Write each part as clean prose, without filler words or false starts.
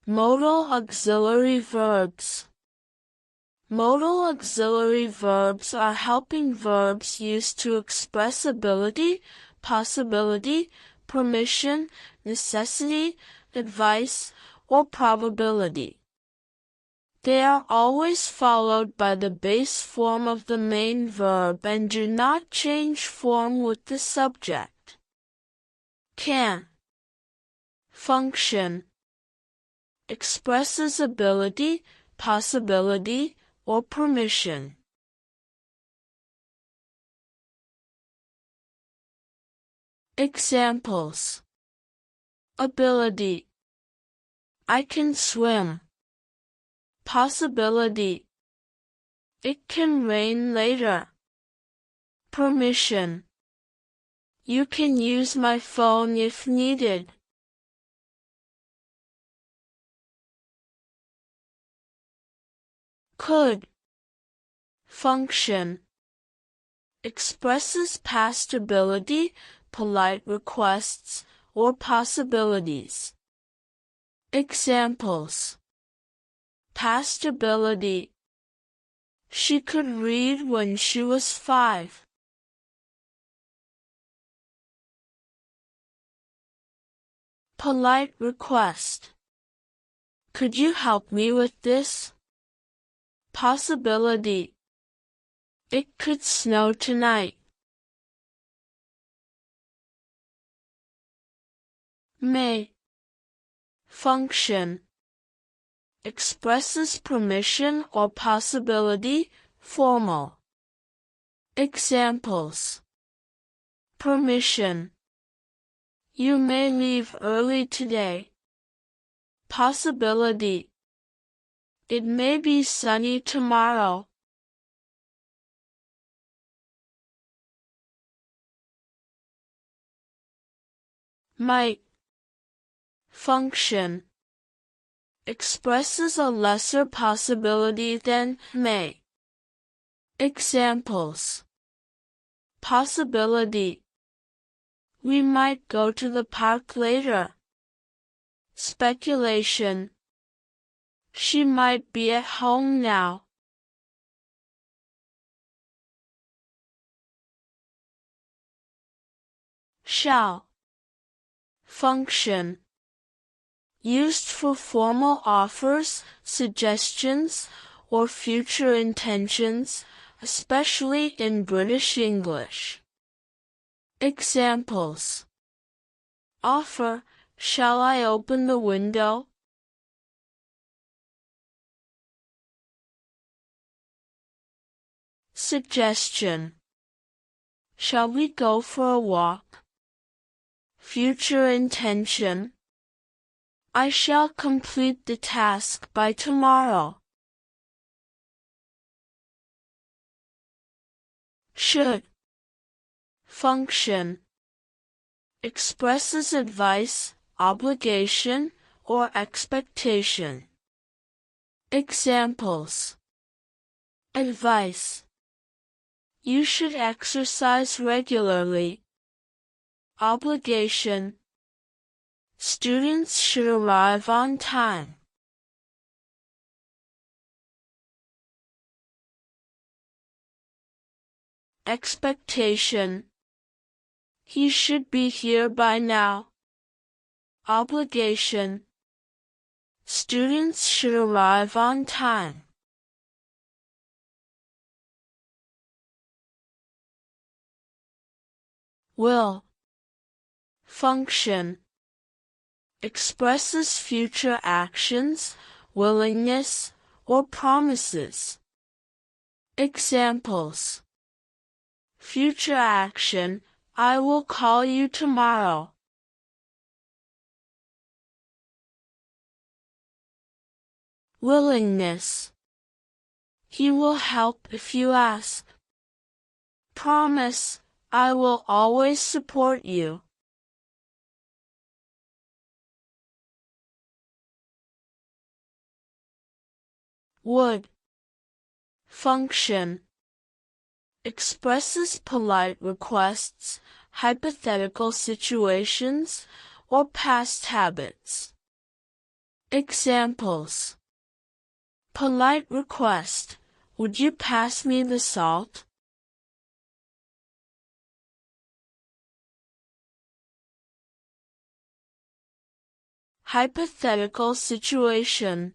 Modal auxiliary verbs. Modal auxiliary verbs are helping verbs used to express ability, possibility, permission, necessity, advice, or probability. They are always followed by the base form of the main verb and do not change form with the subject. Can. Function. Expresses ability, possibility, or permission. Examples. Ability. I can swim. Possibility. It can rain later. Permission. You can use my phone if needed. Could. Function. Expresses past ability, polite requests, or possibilities. Examples. Past ability. She could read when she was 5. Polite request. Could you help me with this? Possibility. It could snow tonight. May. Function. Expresses permission or possibility, formal. Examples. Permission. You may leave early today. Possibility. It may be sunny tomorrow. Might. Function. Expresses a lesser possibility than may. Examples. Possibility. We might go to the park later. Speculation. She might be at home now. Shall. Function. Used for formal offers, suggestions, or future intentions, especially in British English. Examples. Offer. Shall I open the window? Suggestion. Shall we go for a walk? Future intention. I shall complete the task by tomorrow. Should. Function. Expresses advice, obligation, or expectation. Examples. Advice. You should exercise regularly. Obligation. Students should arrive on time. Expectation. He should be here by now. Obligation. Students should arrive on time. Will. Function. Expresses future actions, willingness, or promises. Examples. Future action. I will call you tomorrow. Willingness. He will help if you ask. Promise. I will always support you. Would. Function. Expresses polite requests, hypothetical situations, or past habits. Examples. Polite request. Would you pass me the salt? Hypothetical situation.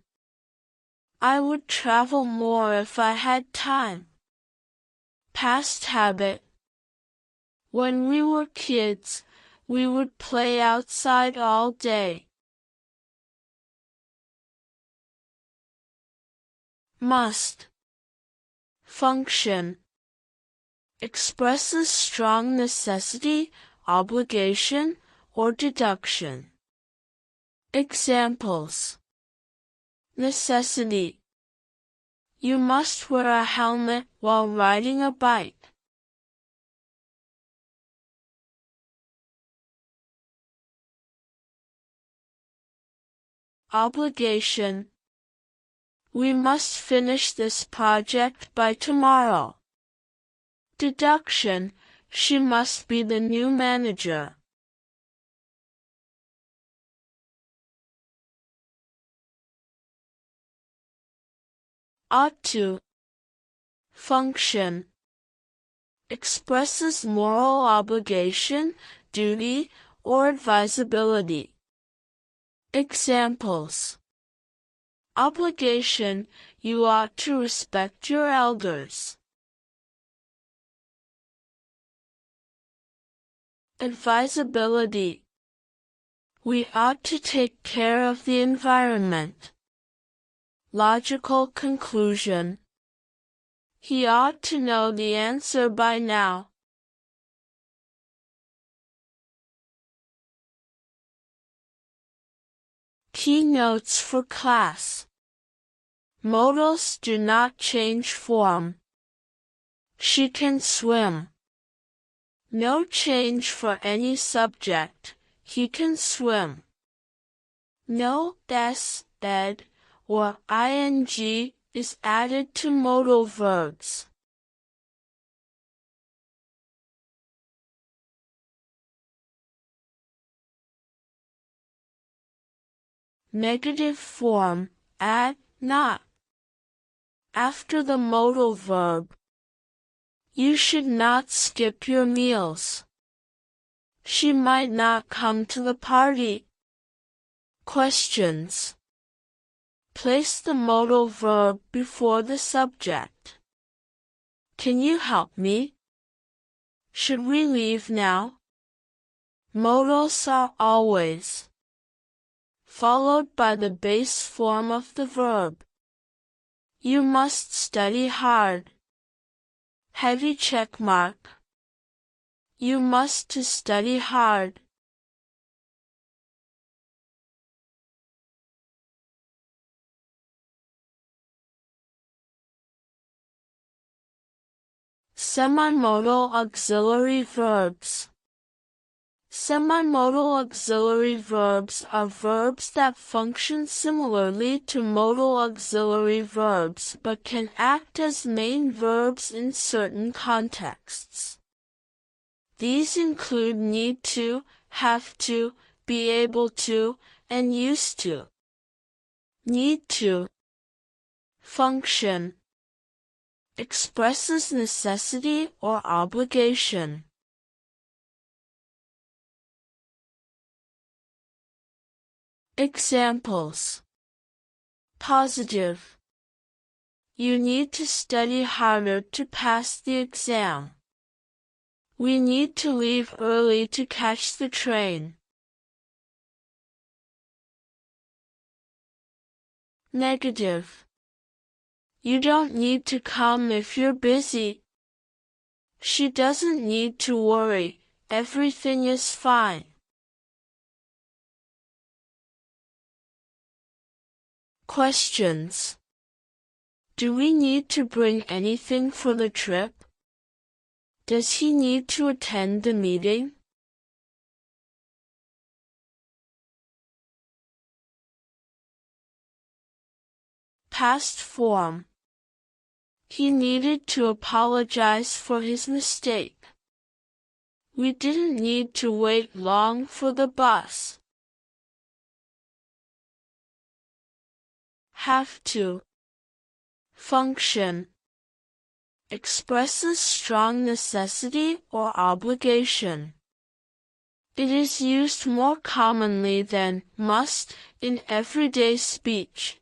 I would travel more if I had time. Past habit. When we were kids, we would play outside all day. Must. Function. Expresses strong necessity, obligation, or deduction. Examples. Necessity. You must wear a helmet while riding a bike. Obligation. We must finish this project by tomorrow. Deduction. She must be the new manager. Ought to. Function. Expresses moral obligation, duty, or advisability. Examples. Obligation. You ought to respect your elders. Advisability. We ought to take care of the environment. Logical conclusion. He ought to know the answer by now. Keynotes for class. Modals do not change form. She can swim. No change for any subject. He can swim. No s, ed, or ing is added to modal verbs. Negative form, add, not. After the modal verb. You should not skip your meals. She might not come to the party. Questions. Place the modal verb before the subject. Can you help me? Should we leave now? Modals are always followed by the base form of the verb. You must study hard. Heavy check mark. You must to study hard. Semi-modal auxiliary verbs. Semi-modal auxiliary verbs are verbs that function similarly to modal auxiliary verbs but can act as main verbs in certain contexts. These include need to, have to, be able to, and used to. Need to. Function. Expresses necessity or obligation. Examples. Positive. You need to study harder to pass the exam. We need to leave early to catch the train. Negative. You don't need to come if you're busy. She doesn't need to worry. Everything is fine. Questions. Do we need to bring anything for the trip? Does he need to attend the meeting? Past form. He needed to apologize for his mistake. We didn't need to wait long for the bus. have to. Function expresses strong necessity or obligation. It is used more commonly than must in everyday speech.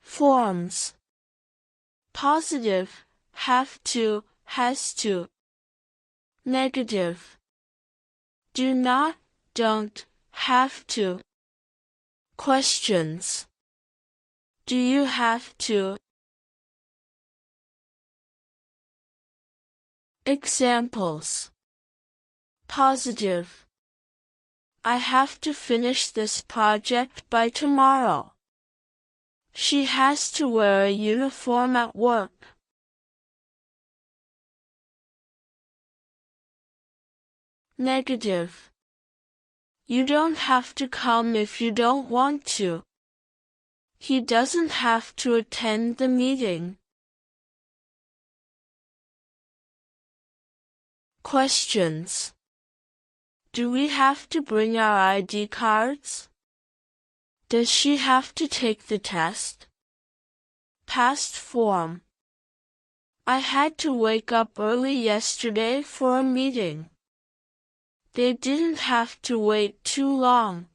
Forms positive, have to, has to. Negative do not, don't, have to. Questions do you have to? Examples positive I have to finish this project by tomorrow. She has to wear a uniform at work. Negative you don't have to come if you don't want to. He doesn't have to attend the meeting. Questions do we have to bring our ID cards? Does she have to take the test? Past form I had to wake up early yesterday for a meeting. They didn't have to wait too long.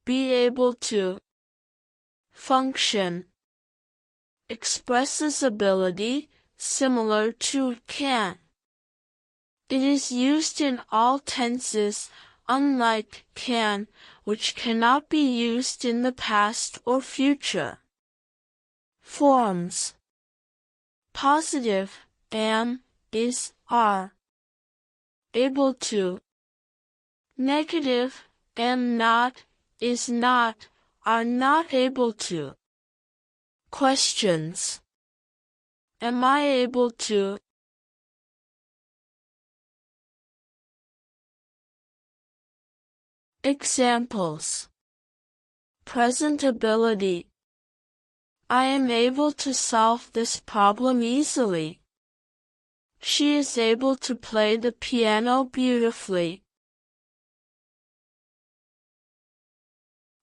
Be able to. Function expresses ability, similar to can. It is used in all tenses, unlike can, which cannot be used in the past or future. Forms positive, am, is, are. Able to. Negative, am not, is not, are not able to. Questions am I able to? Examples present ability I am able to solve this problem easily. She is able to play the piano beautifully.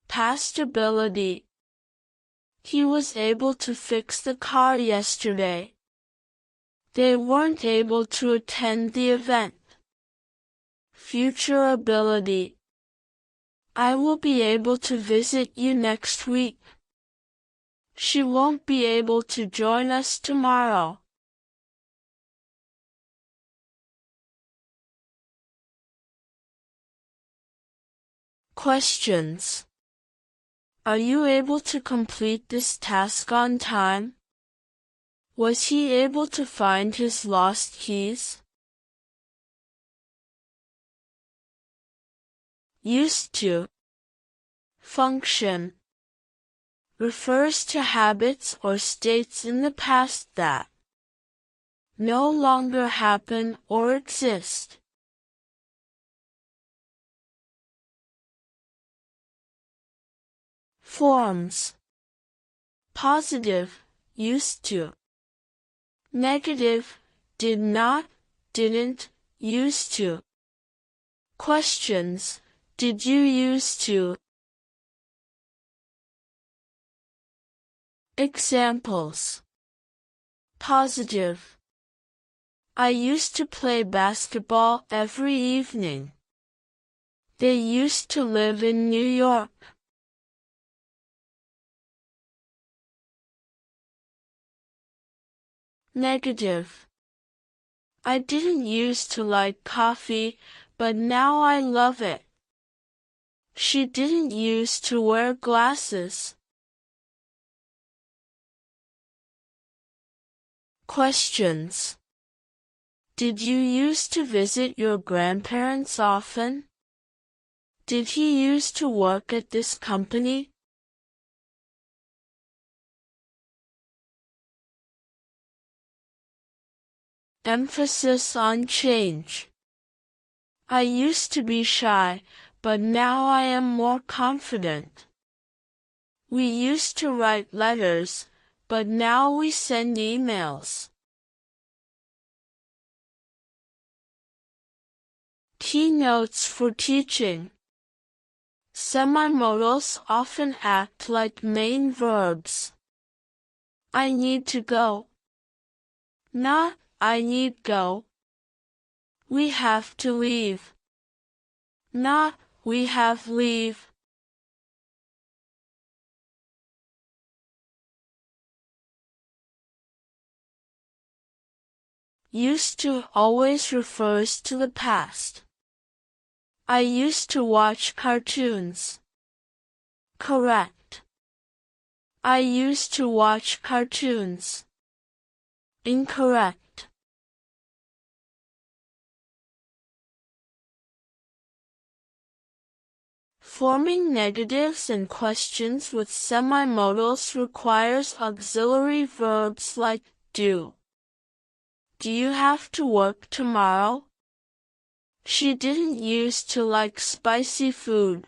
Past ability he was able to fix the car yesterday. They weren't able to attend the event. Future ability I will be able to visit you next week. She won't be able to join us tomorrow. Questions are you able to complete this task on time? Was he able to find his lost keys? Used to. Function refers to habits or states in the past that no longer happen or exist. Forms positive, used to. Negative, did not, didn't, used to. Questions did you used to? Examples positive I used to play basketball every evening. They used to live in New York. Negative I didn't used to like coffee, but now I love it. She didn't used to wear glasses. Questions did you used to visit your grandparents often? Did he used to work at this company? Emphasis on change. I used to be shy, but now I am more confident. We used to write letters, but now we send emails. Keynotes for teaching. Semi-modals often act like main verbs. I need to go. Not, I need go. We have to leave. Not, we have leave. Used to always refers to the past. I used to watch cartoons. Correct. I used to watch cartoons. Incorrect. Forming negatives and questions with semi-modals requires auxiliary verbs like do. Do you have to work tomorrow? She didn't used to like spicy food.